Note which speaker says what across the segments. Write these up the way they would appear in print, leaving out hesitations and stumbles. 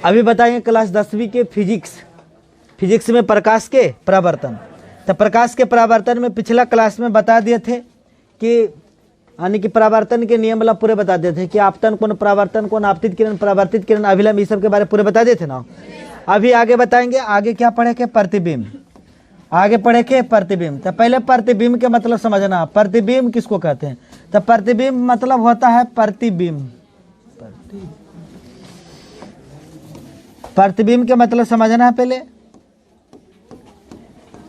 Speaker 1: अभी बताएंगे क्लास 10वीं के फिजिक्स में प्रकाश के परावर्तन। तो प्रकाश के परावर्तन में पिछला क्लास में बता दिए थे कि यानी कि परावर्तन के नियम वाला पूरे बता दिए थे कि आपतन कौन, परावर्तन कौन, आपतित किरण, परावर्तित किरण, अभिलंब, ये सब के बारे में पूरे बता दिए थे ना। अभी आगे बताएंगे, आगे क्या पढ़े के, प्रतिबिंब। आगे पढ़े के प्रतिबिंब। तो पहले प्रतिबिंब के मतलब समझना, प्रतिबिंब किसको कहते हैं। तो प्रतिबिंब मतलब होता है प्रतिबिंब। प्रतिबिंब के मतलब समझना है पहले।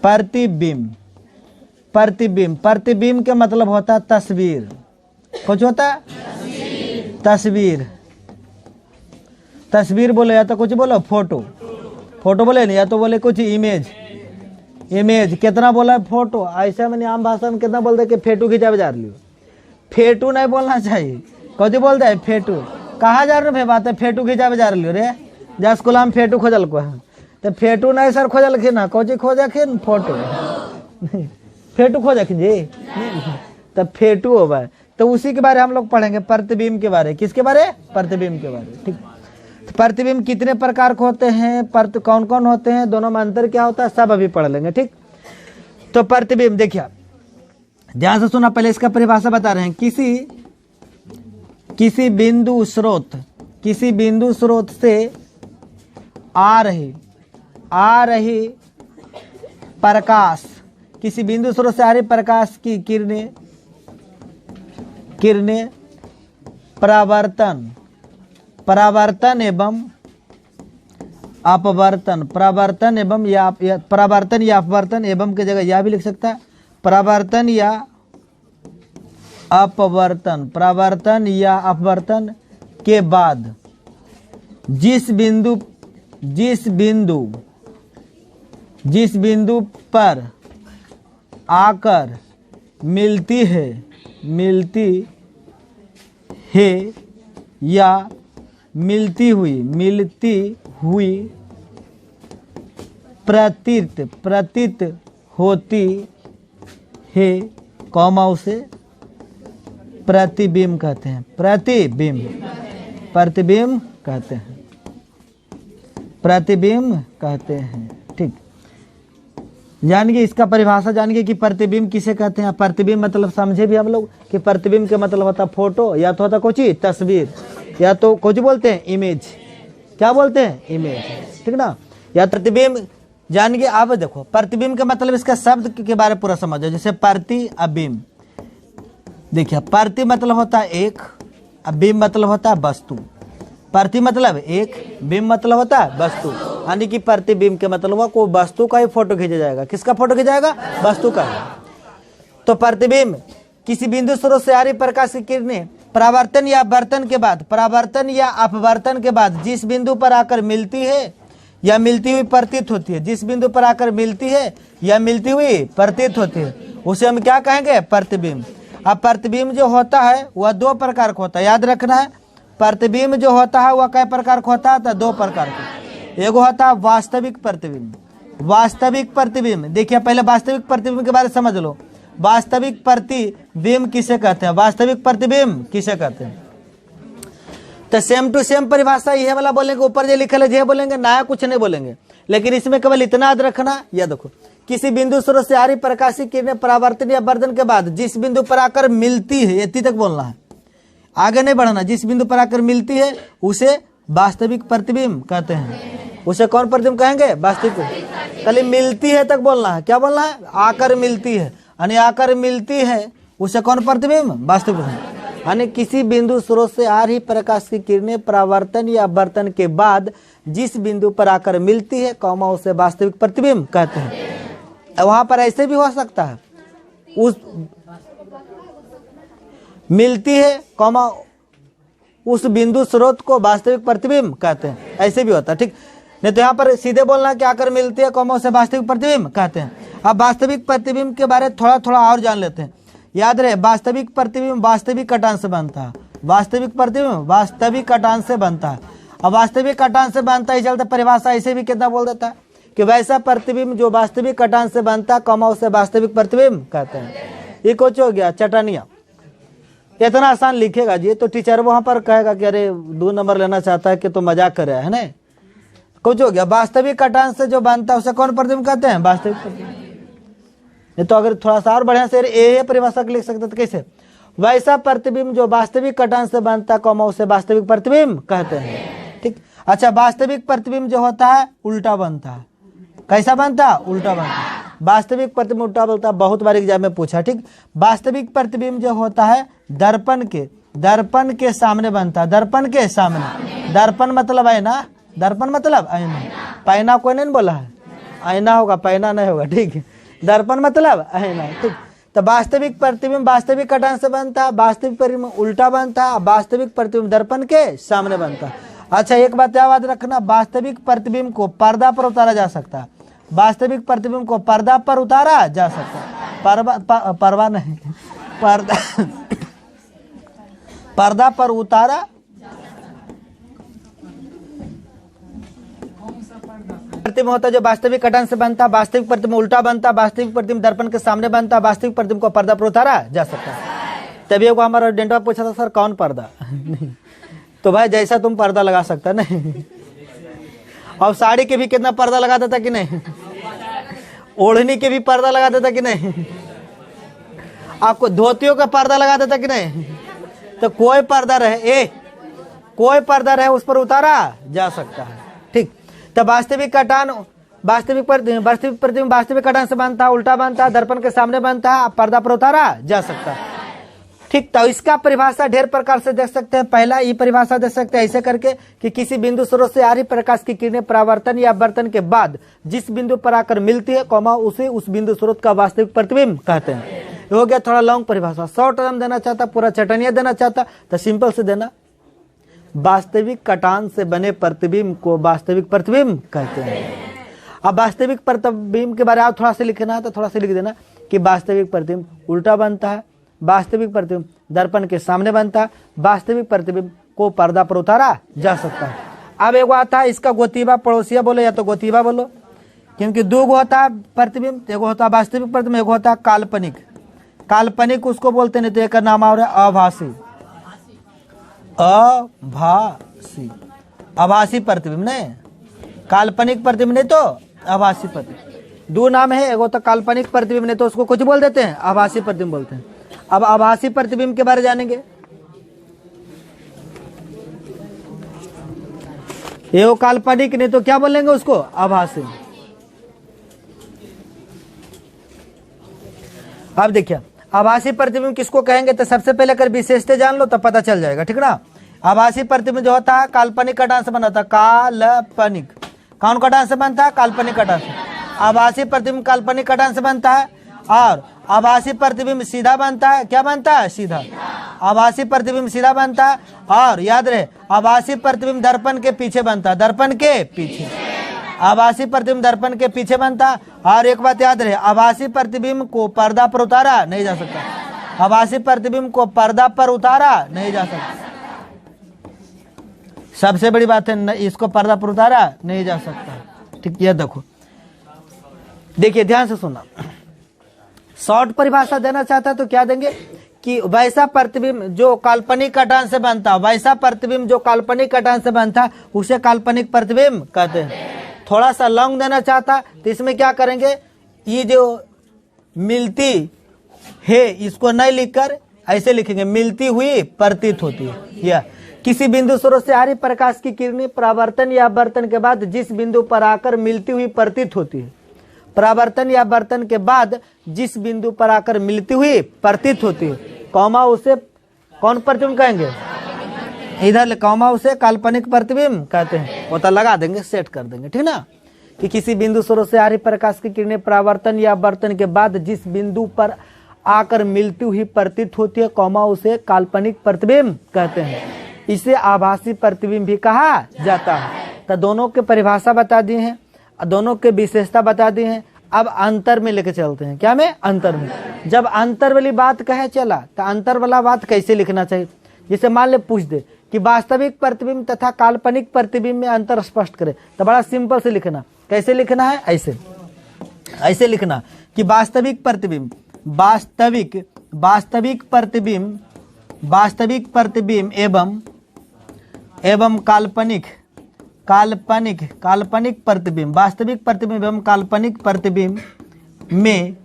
Speaker 1: प्रतिबिंब, प्रतिबिंब, प्रतिबिंब के मतलब होता है तस्वीर। कुछ होता है तस्वीर। तस्वीर बोले या तो कुछ बोलो फोटो, फोटो बोले नहीं, या तो बोले कुछ इमेज, इमेज। कितना बोला है फोटो, ऐसा मैंने आम भाषा में कितना बोलते कि फेटू खिंचा जा रही हो। फेटू नहीं बोलना चाहिए, कौन बोलता है फेटू। कहाँ जा रहे बात है, फेटू खिंचा जा रही हो रे, जा स्कूल में फेटू खोजल को है। तो फेटू नहीं सर खोजलखिन ना, कौची खोजखिन फोटो, फेटू खोजखिन जी, तब फेटू होगा। तो उसी के बारे हम लोग पढ़ेंगे, प्रतिबिंब के बारे। किसके बारे, प्रतिबिंब के बारे। ठीक, तो प्रतिबिंब कितने प्रकार के होते हैं, कौन कौन होते हैं, दोनों में अंतर क्या होता है, सब अभी पढ़ लेंगे। ठीक, तो प्रतिबिंब देखिए ध्यान से सुना, पहले इसका परिभाषा बता रहे हैं। किसी बिंदु स्रोत, किसी बिंदु स्रोत से आ रही प्रकाश, किसी बिंदु स्रोत से आ रही प्रकाश की किरणें परावर्तन एवं अपवर्तन, परावर्तन एवं या परावर्तन या अपवर्तन, एवं की जगह या भी लिख सकता है, परावर्तन या अपवर्तन, परावर्तन या अपवर्तन के बाद जिस बिंदु पर आकर मिलती है या मिलती हुई प्रतीत होती है, कौमा उसे प्रतिबिंब कहते हैं। प्रतिबिंब कहते हैं, प्रतिबिंब कहते हैं। ठीक, जानिए इसका परिभाषा जानिए कि प्रतिबिंब किसे कहते हैं। प्रतिबिंब मतलब समझे भी हम लोग कि प्रतिबिंब के मतलब होता फोटो, या तो होता कुछ तस्वीर, या तो कुछ बोलते हैं इमेज। क्या बोलते हैं, इमेज। ठीक ना, या प्रतिबिंब जानिए। अब देखो प्रतिबिंब के मतलब इसका शब्द के बारे में पूरा समझो। जैसे प्रति अबिंब, देखिए प्रति मतलब होता है एक, अबिंब मतलब होता है वस्तु। प्रति मतलब एक, बिंब मतलब होता है वस्तु, यानी कि प्रतिबिंब के मतलब हुआ कोई वस्तु का ही फोटो खींचा जाएगा। किसका फोटो खींचा जाएगा, वस्तु का। तो प्रतिबिंब किसी बिंदु स्रोत से आ रही प्रकाश की किरणें परावर्तन या अपवर्तन के बाद, परावर्तन या अपवर्तन के बाद जिस बिंदु पर आकर मिलती है या मिलती हुई प्रतीत होती है, जिस बिंदु पर आकर मिलती है या मिलती हुई प्रतीत होती है, उसे हम क्या कहेंगे, प्रतिबिंब। अब प्रतिबिंब जो होता है वह दो प्रकार का होता है, याद रखना है। प्रतिबिंब जो होता है वह कई प्रकार का होता है, तो दो प्रकार का। एक होता है वास्तविक प्रतिबिंब। वास्तविक प्रतिबिंब देखिए, पहले वास्तविक प्रतिबिंब के बारे में समझ लो। वास्तविक प्रतिबिंब किसे कहते हैं, वास्तविक प्रतिबिंब किसे कहते हैं। तो सेम टू सेम परिभाषा ये वाला बोलेंगे, ऊपर जो लिखल है ये बोलेंगे, नया कुछ नहीं बोलेंगे। लेकिन इसमें केवल इतना याद रखना, यह देखो किसी बिंदु स्रोत से आ रही प्रकाशित किरणें परावर्तन या अपवर्तन के बाद जिस बिंदु पर आकर मिलती है, इतनी तक बोलना है, आगे नहीं बढ़ना। जिस बिंदु पर आकर मिलती है उसे वास्तविक प्रतिबिंब कहते हैं। उसे कौन प्रतिबिंब कहेंगे, वास्तविक। खाली मिलती है तक बोलना है। क्या बोलना है, आकर मिलती है, यानी आकर मिलती है उसे कौन प्रतिबिंब, वास्तविक। यानी किसी बिंदु स्रोत से आ रही प्रकाश की किरणें परावर्तन या अपवर्तन के बाद जिस बिंदु पर आकर मिलती है, कौमा उसे वास्तविक प्रतिबिंब कहते हैं। वहां पर ऐसे भी हो सकता है, उस मिलती है कौमा उस बिंदु स्रोत को वास्तविक प्रतिबिंब कहते हैं, ऐसे भी होता है। ठीक, नहीं तो यहाँ पर सीधे बोलना कि आकर मिलती है कौमा उसे वास्तविक प्रतिबिंब कहते हैं। अब वास्तविक प्रतिबिंब के बारे में थोड़ा थोड़ा और जान लेते हैं। याद रहे, वास्तविक प्रतिबिंब वास्तविक कटांश से बनता है। वास्तविक प्रतिबिंब वास्तविक कटांश से बनता है। अब वास्तविक कटांश से बनता है, चलते परिभाषा ऐसे भी कितना बोल देता है कि वैसा प्रतिबिंब जो वास्तविक कटांश से बनता है, कौमा उसे वास्तविक प्रतिबिंब कहते हैं। ये कुछ हो गया चटनिया, इतना आसान लिखेगा जी तो टीचर वहां पर कहेगा कि अरे 2 नंबर लेना चाहता है कि तो मजाक कर रहा है ना। कुछ हो गया। वास्तविक घटांश से जो बनता है उसे कौन प्रतिबिंब कहते हैं? वास्तविक प्रतिबिंब। नहीं तो अगर थोड़ा सा और बढ़िया से ये परिभाषा लिख सकते तो कैसे? वैसा प्रतिबिंब जो वास्तविक घटांश से बनता है उसे वास्तविक प्रतिबिंब कहते हैं। ठीक। अच्छा, वास्तविक प्रतिबिंब जो होता है उल्टा बनता है। कैसा बनता है? उल्टा बनता है। वास्तविक प्रतिबिंब उल्टा बनता है, बहुत बार एग्जाम में पूछा। ठीक। वास्तविक प्रतिबिंब जो होता है दर्पण के सामने बनता है। दर्पण के सामने। दर्पण मतलब आईना। दर्पण मतलब आईना। पैना कोई नहीं बोला है, आईना होगा, पैना नहीं होगा। ठीक है। दर्पण मतलब आईना। ठीक। तो वास्तविक प्रतिबिंब वास्तविक घटांश से बनता है, वास्तविक प्रतिबिंब उल्टा बनता है, वास्तविक प्रतिबिंब दर्पण के सामने बनता है। अच्छा, एक बात याद रखना, वास्तविक प्रतिबिंब को पर्दा पर उतारा जा सकता है। वास्तविक प्रतिबिंब को पर्दा पर उतारा जा सकता है। पर्दा नहीं, पर्दा पर उतारा। प्रतिबिंब होता है जो वास्तविक घटांश से बनता है, वास्तविक प्रतिबिंब उल्टा बनता है, वास्तविक प्रतिबिंब दर्पण के सामने बनता है, वास्तविक प्रतिबिंब को पर्दा पर उतारा जा सकता है। तभी हमारा डेंटा पूछा था, सर कौन पर्दा? नहीं तो भाई जैसा तुम पर्दा लगा सकता नहीं। अब साड़ी के भी कितना पर्दा लगा देता कि नहीं? ओढ़नी के भी पर्दा लगा देता कि नहीं? आपको धोतियों का पर्दा लगा देता कि नहीं? तो कोई पर्दा रहे, कोई पर्दा रहे उस पर उतारा जा सकता है। ठीक। तो वास्तविक प्रतिबिंब वास्तविक घटांश से बनता है, उल्टा बनता है, दर्पण के सामने बनता है, पर्दा पर उतारा जा सकता है। ठीक। तो इसका परिभाषा ढेर प्रकार से देख सकते हैं। पहला ये परिभाषा दे सकते हैं ऐसे करके कि किसी बिंदु स्रोत से आ रही प्रकाश की किरणें परावर्तन या अपवर्तन के बाद जिस बिंदु पर आकर मिलती है उसे उस बिंदु स्रोत का वास्तविक प्रतिबिंब कहते हैं। हो गया थोड़ा लॉन्ग परिभाषा। शॉर्ट टर्म देना चाहता, पूरा चटनिया देना चाहता तो सिंपल से देना, वास्तविक घटांश से बने प्रतिबिंब को वास्तविक प्रतिबिंब कहते हैं। अब वास्तविक प्रतिबिंब के बारे में थोड़ा सा लिखना है तो थोड़ा सा लिख देना कि वास्तविक प्रतिबिंब उल्टा बनता है, वास्तविक प्रतिबिंब दर्पण के सामने बनता है, वास्तविक प्रतिबिंब को पर्दा पर उतारा जा सकता है। अब एक आता है इसका गोतीबा पड़ोसिया बोलो या तो गोतीबा बोलो, क्योंकि दो गो होता है प्रतिबिंब, एक होता है वास्तविक प्रतिबिंब, एक होता है काल्पनिक। काल्पनिक उसको बोलते नहीं तो एक नाम और है आभासी। आभासी प्रतिबिंब नहीं, काल्पनिक प्रतिबिंब नहीं तो आभासी प्रतिबिंब। दो नाम है, एक होता काल्पनिक प्रतिबिंब नहीं तो उसको कुछ बोल देते हैं, आभासी प्रतिबिंब बोलते हैं। अब आभासी प्रतिबिंब के बारे में जानेंगे। ये काल्पनिक नहीं तो क्या बोलेंगे उसको? आभासी। अब देखिए आभासी प्रतिबिंब किसको कहेंगे तो सबसे पहले अगर विशेषता जान लो तो पता चल जाएगा। ठीक ना। आभासी प्रतिबिंब जो होता है काल्पनिक घटांश से बनता है। काल्पनिक कौन घटांश से बनता है? काल्पनिक घटांश। आभासी प्रतिबिंब काल्पनिक घटांश से बनता है और आभासी प्रतिबिंब सीधा बनता है। क्या बनता है? सीधा। आभासी प्रतिबिंब सीधा बनता है और याद रहे आभासी प्रतिबिंब दर्पण के पीछे बनता है। दर्पण के पीछे आभासी प्रतिबिंब दर्पण के पीछे बनता है। और एक बात याद रहे, आभासी प्रतिबिंब को पर्दा पर उतारा नहीं जा सकता। आभासी प्रतिबिंब को पर्दा पर उतारा नहीं जा सकता। सबसे बड़ी बात है, इसको पर्दा पर उतारा नहीं जा सकता। ठीक। यह देखो, देखिए ध्यान से सुनना। शॉर्ट परिभाषा देना चाहता तो क्या देंगे कि वैसा प्रतिबिंब जो काल्पनिक घटांश से बनता है, वैसा प्रतिबिंब जो काल्पनिक घटांश से बनता है उसे काल्पनिक प्रतिबिंब कहते हैं। थोड़ा सा लॉन्ग देना चाहता तो इसमें क्या करेंगे, ये जो मिलती है इसको नहीं लिखकर ऐसे लिखेंगे, मिलती हुई प्रतीत होती है। या किसी बिंदु स्रोत से आ रही प्रकाश की किरणें परावर्तन या अपवर्तन के बाद जिस बिंदु पर आकर मिलती हुई प्रतीत होती है। परावर्तन या अपवर्तन के बाद जिस बिंदु पर आकर मिलती हुई प्रतीत होती है, कौमा उसे कौन प्रतिबिंब कहेंगे? इधर कौमा उसे काल्पनिक प्रतिबिंब कहते हैं। वो तो लगा देंगे, सेट कर देंगे। ठीक ना। कि किसी बिंदु स्रोत से आ रही प्रकाश की किरणें परावर्तन या अपवर्तन के बाद जिस बिंदु पर आकर मिलती हुई प्रतीत होती है, कौमा उसे काल्पनिक प्रतिबिंब कहते हैं। इसे आभासी प्रतिबिंब भी कहा जाता है। तो दोनों के परिभाषा बता दिए हैं, दोनों के विशेषता बता दी हैं। अब अंतर में लेके चलते हैं। क्या में? अंतर में। जब अंतर वाली बात कहे चला तो अंतर वाला बात कैसे लिखना चाहिए? जैसे मान ले पूछ दे कि वास्तविक प्रतिबिंब तथा काल्पनिक प्रतिबिंब में अंतर स्पष्ट करे तो बड़ा सिंपल से लिखना। कैसे लिखना है? ऐसे लिखना कि वास्तविक प्रतिबिंब एवं काल्पनिक काल्पनिक प्रतिबिंब, वास्तविक प्रतिबिंब एवं काल्पनिक प्रतिबिंब में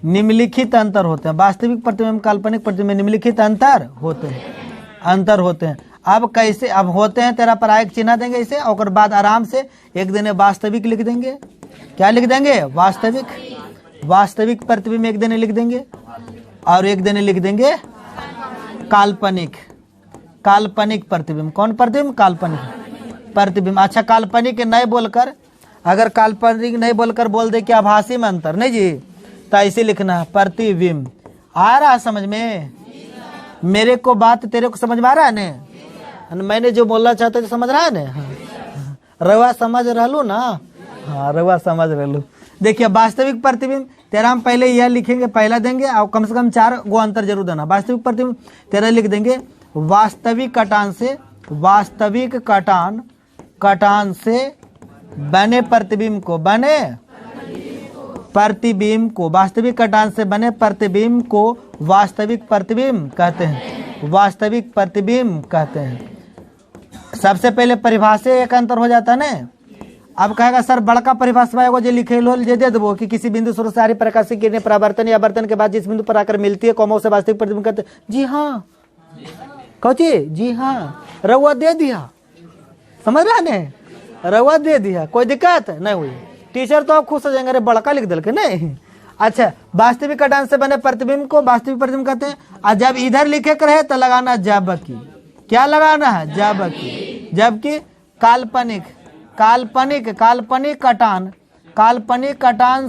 Speaker 1: निम्नलिखित अंतर होते हैं। वास्तविक प्रतिबिंब काल्पनिक प्रतिबिंब में निम्नलिखित अंतर होते हैं। अब कैसे अब होते हैं, तेरा प्रायिक चिन्ह देंगे इसे और बाद आराम से एक दिन वास्तविक लिख देंगे। क्या लिख देंगे? वास्तविक प्रतिबिंब एक दिन लिख देंगे और एक दिन लिख देंगे काल्पनिक प्रतिबिंब। कौन प्रतिबिंब? काल्पनिक प्रतिबिंब। अच्छा, काल्पनिक नहीं बोलकर, अगर काल्पनिक नहीं बोलकर बोल दे कि आभासी में अंतर, नहीं जी, तो ऐसे लिखना है प्रतिबिंब। आ रहा है समझ में? मेरे को बात तेरे को समझ में आ रहा है ने? मैंने जो बोलना चाहता तो समझ रहा है ने? रवा समझ रहलू ना? हाँ, रवा समझ रहलू। देखिए, वास्तविक प्रतिबिंब तेरा हम पहले यह लिखेंगे, पहला देंगे और कम से कम 4 गो अंतर जरूर देना। वास्तविक प्रतिबिंब तेरा लिख देंगे वास्तविक कटान से बने प्रतिबिंब को वास्तविक कटान से बने प्रतिबिंब को वास्तविक प्रतिबिंब कहते हैं। सबसे पहले परिभाषा एक अंतर हो जाता है ना। अब कहेगा सर बड़का परिभाषा एगो जो लिखे लो जे दे देबो कि किसी बिंदु स्रोत से आ रही प्रकाशिक किरणें परावर्तन या आवर्तन के बाद जिस बिंदु पर आकर मिलती है कौमों से वास्तविक प्रतिबिंब कहते हैं। जी हाँ, कौची? जी हाँ, रउआ दे दिया, समझ रहा ने? रउआ दे दिया, कोई दिक्कत नहीं हुई। टीचर तो आप खुश हो जाएंगे, अरे बड़का लिख दल के नहीं। अच्छा, वास्तविक कटान से बने प्रतिबिंब को वास्तविक प्रतिबिंब कहते हैं। और जब इधर लिखे कर है तो लगाना जबकि। क्या लगाना है? जबकि। जबकि काल्पनिक कटान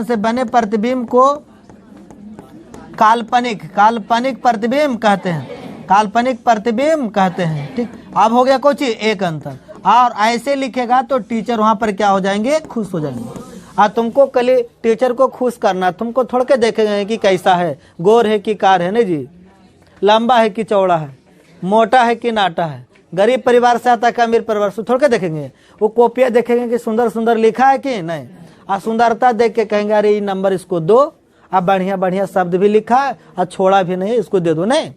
Speaker 1: से बने प्रतिबिंब को काल्पनिक प्रतिबिंब कहते हैं। ठीक, अब हो गया कोची एक अंतर। और ऐसे लिखेगा तो टीचर वहां पर क्या हो जाएंगे? खुश हो जाएंगे। और तुमको कल टीचर को खुश करना, तुमको थोड़ के देखेंगे कि कैसा है, गोर है कि कार है, नहीं जी, लंबा है कि चौड़ा है, मोटा है कि नाटा है, गरीब परिवार से आता है कि अमीर परिवार से, थोड़ के देखेंगे। वो कॉपियाँ देखेंगे कि सुंदर सुंदर लिखा है कि नहीं, और सुंदरता देख के कहेंगे अरे ये नंबर इसको दो, अब बढ़िया बढ़िया शब्द भी लिखा है और छोड़ा भी नहीं, इसको दे दो। नहीं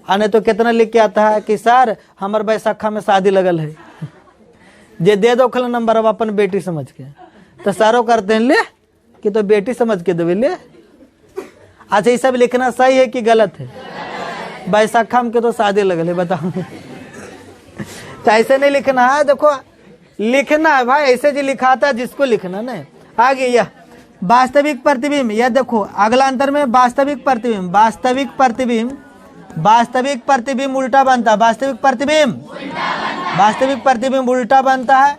Speaker 1: आने तो कितना लिख के आता है कि सर हमार बैसाखा में शादी लगल है, जे दे दो खल नंबर अब अपन बेटी समझ के। तो सारो करते हैं ले कि तो बेटी समझ के देवे ले। अच्छा, ये सब लिखना सही है कि गलत है? बैसाखा में के तो शादी लगल है, बताओ। तो ऐसे नहीं लिखना है, देखो लिखना है भाई ऐसे जो लिखाता है जिसको लिखना नहीं। आगे यह वास्तविक प्रतिबिंब, यह देखो अगला अंतर में वास्तविक प्रतिबिंब उल्टा बनता है। वास्तविक प्रतिबिंब उल्टा बनता है।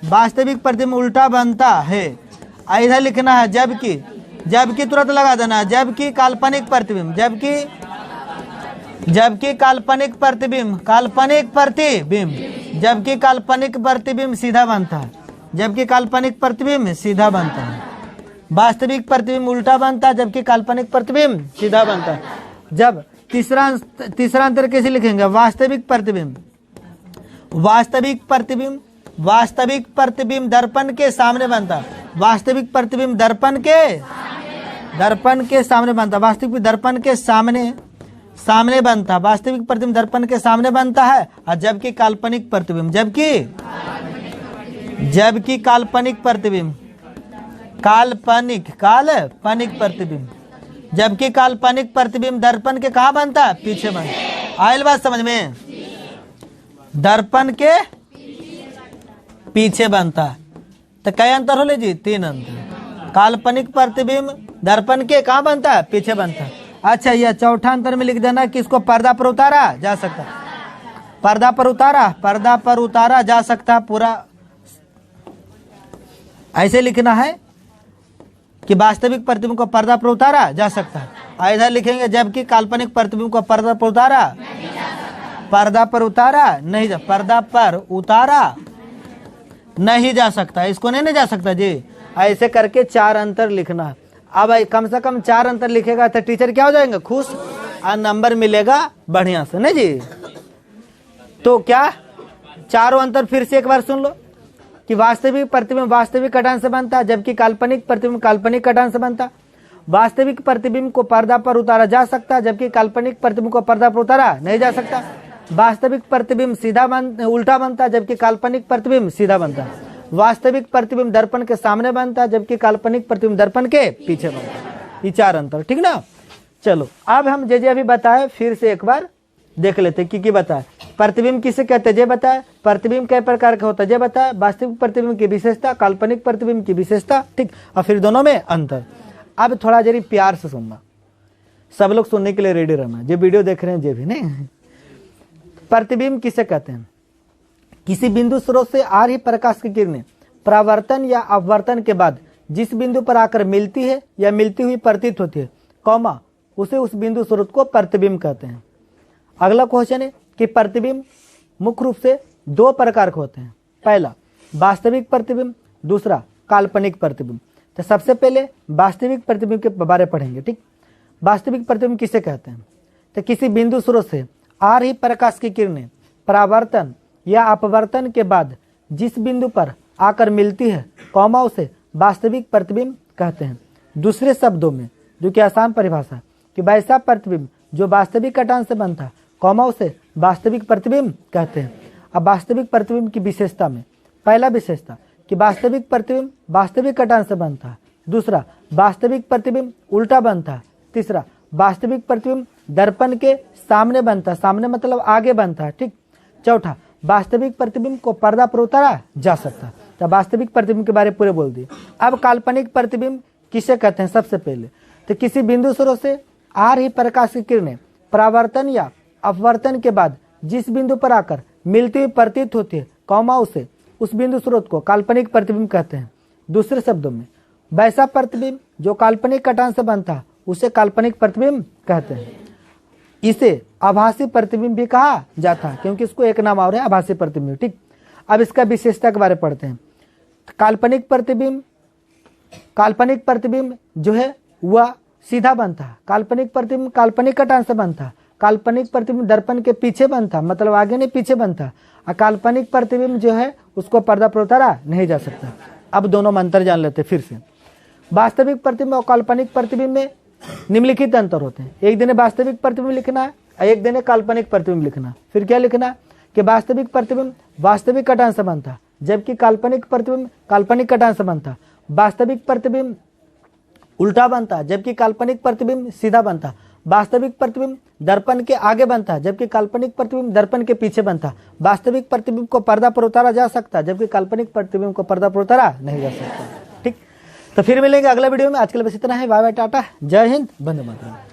Speaker 1: वास्तविक प्रतिबिंब उल्टा बनता है। इधर लिखना है जबकि तुरंत लगा देना है। जबकि काल्पनिक प्रतिबिंब सीधा बनता है। जबकि काल्पनिक प्रतिबिंब सीधा बनता है। वास्तविक प्रतिबिंब उल्टा बनता है, जबकि काल्पनिक प्रतिबिंब सीधा बनता है। जब तीसरा अंतर कैसे लिखेंगे? वास्तविक प्रतिबिंब दर्पण के सामने बनता है। वास्तविक प्रतिबिंब दर्पण के सामने बनता है। वास्तविक दर्पण के सामने बनता है। वास्तविक प्रतिबिंब दर्पण के सामने बनता है। और जबकि काल्पनिक प्रतिबिंब जबकि काल्पनिक प्रतिबिंब दर्पण के कहाँ बनता है? पीछे बनता। आयल बात समझ में? दर्पण के पीछे बनता है। तो कई अंतर हो ले जी? 3 अंतर। काल्पनिक प्रतिबिंब दर्पण के कहाँ बनता है? पीछे बनता है। अच्छा, यह चौथा अंतर में लिख देना कि इसको पर्दा पर उतारा जा सकता है। पर्दा पर उतारा जा सकता है। पूरा ऐसे लिखना है कि वास्तविक प्रतिबिंब को पर्दा पर उतारा जा सकता है। इधर लिखेंगे जबकि काल्पनिक प्रतिबिंब को पर्दा पर उतारा नहीं जा सकता। इसको नहीं जा सकता जी। ऐसे करके 4 अंतर लिखना है। अब कम से कम 4 अंतर लिखेगा तो टीचर क्या हो जाएंगे? खुश, और नंबर मिलेगा बढ़िया से, नहीं जी। तो क्या 4 अंतर फिर से एक बार सुन लो कि वास्तविक प्रतिबिंब वास्तविक कटान से बनता है, जबकि काल्पनिक प्रतिबिंब काल्पनिक कटान से बनता है। वास्तविक प्रतिबिंब को पर्दा पर उतारा जा सकता है, जबकि काल्पनिक प्रतिबिंब को पर्दा पर उतारा नहीं जा सकता। वास्तविक प्रतिबिंब उल्टा बनता है, जबकि काल्पनिक प्रतिबिंब सीधा बनता है। वास्तविक प्रतिबिंब दर्पण के सामने बनता है, जबकि काल्पनिक प्रतिबिंब दर्पण के पीछे बनता है। ये 4 अंतर, ठीक ना। चलो अब हम जे अभी बताए फिर से एक बार देख लेते कि बताए। प्रतिबिंब किसे कहते हैं जे बताए, प्रतिबिंब कई प्रकार का होता है जे बताए, वास्तविक प्रतिबिंब की विशेषता, काल्पनिक प्रतिबिंब की विशेषता, ठीक, और फिर दोनों में अंतर। अब थोड़ा जरी प्यार से सुनना, सब लोग सुनने के लिए रेडी रहना, जो वीडियो देख रहे हैं जे भी नहीं। प्रतिबिंब किसे कहते हैं? किसी बिंदु स्रोत से आ रही प्रकाश की किरणें परावर्तन या अपवर्तन के बाद जिस बिंदु पर आकर मिलती है या मिलती हुई प्रतीत होती है, कौमा, उसे उस बिंदु स्रोत को प्रतिबिंब कहते हैं। अगला क्वेश्चन है कि प्रतिबिंब मुख्य रूप से 2 प्रकार के होते हैं। पहला वास्तविक प्रतिबिंब, दूसरा काल्पनिक प्रतिबिंब। तो सबसे पहले वास्तविक प्रतिबिंब के बारे में पढ़ेंगे, ठीक। वास्तविक प्रतिबिंब किसे कहते हैं? तो किसी बिंदु स्रोत से आ रही प्रकाश की किरणें परावर्तन या अपवर्तन के बाद जिस बिंदु पर आकर मिलती है, कौमा, उसे वास्तविक प्रतिबिंब कहते हैं। दूसरे शब्दों में, जो कि आसान परिभाषा, कि वैसा प्रतिबिंब जो वास्तविक कटान से बनता है, कौमा, उसे वास्तविक प्रतिबिंब कहते हैं। अब वास्तविक प्रतिबिंब की विशेषता में पहला विशेषता कि वास्तविक प्रतिबिंब वास्तविक कटान से बनता है। दूसरा, वास्तविक प्रतिबिंब उल्टा बनता है। तीसरा, वास्तविक प्रतिबिंब दर्पण के सामने बनता है, सामने मतलब आगे बनता है, ठीक। चौथा, वास्तविक प्रतिबिंब को पर्दा पर उतारा जा सकता है। तो वास्तविक प्रतिबिंब के बारे में पूरे बोल दिए। अब काल्पनिक प्रतिबिंब किसे कहते हैं? सबसे पहले तो किसी बिंदु स्रोत से आ रही प्रकाश की किरणें परावर्तन या अपवर्तन के बाद जिस बिंदु पर आकर मिलती हुई प्रतीत होती है, कौमा, उसे उस बिंदु स्रोत को काल्पनिक प्रतिबिंब कहते हैं। दूसरे शब्दों में, वैसा प्रतिबिंब जो काल्पनिक कटान से बनता है, उसे काल्पनिक प्रतिबिंब कहते हैं। इसे आभासी प्रतिबिंब भी कहा जाता है, क्योंकि इसको एक नाम और है, आभासी प्रतिबिंब, ठीक। अब इसका विशेषता के बारे में पढ़ते हैं। काल्पनिक प्रतिबिंब जो है वह सीधा बनता है। काल्पनिक प्रतिबिंब काल्पनिक कटान से बनता है। काल्पनिक प्रतिबिंब दर्पण के पीछे बनता है, मतलब आगे नहीं पीछे बनता। और काल्पनिक प्रतिबिंब जो है उसको पर्दा पर उतारा नहीं जा सकता। अब दोनों में अंतर जान लेते फिर से। वास्तविक प्रतिबिंब और काल्पनिक प्रतिबिंब में निम्नलिखित अंतर होते हैं। एक दिन वास्तविक प्रतिबिंब लिखना है, एक दिन काल्पनिक प्रतिबिंब लिखना है। फिर क्या लिखना है कि वास्तविक प्रतिबिंब वास्तविक कटान से बनता है, जबकि काल्पनिक प्रतिबिंब काल्पनिक कटान से बनता है। वास्तविक प्रतिबिंब उल्टा बनता है, जबकि काल्पनिक प्रतिबिंब सीधा बनता है। वास्तविक प्रतिबिंब दर्पण के आगे बनता है, जबकि काल्पनिक प्रतिबिंब दर्पण के पीछे बनता है। वास्तविक प्रतिबिंब को पर्दा पर उतारा जा सकता है, जबकि काल्पनिक प्रतिबिंब को पर्दा पर उतारा नहीं जा सकता, ठीक। तो फिर मिलेंगे अगला वीडियो में। आज के लिए बस इतना है। बाय बाय, टाटा, जय हिंद, वंदे मातरम।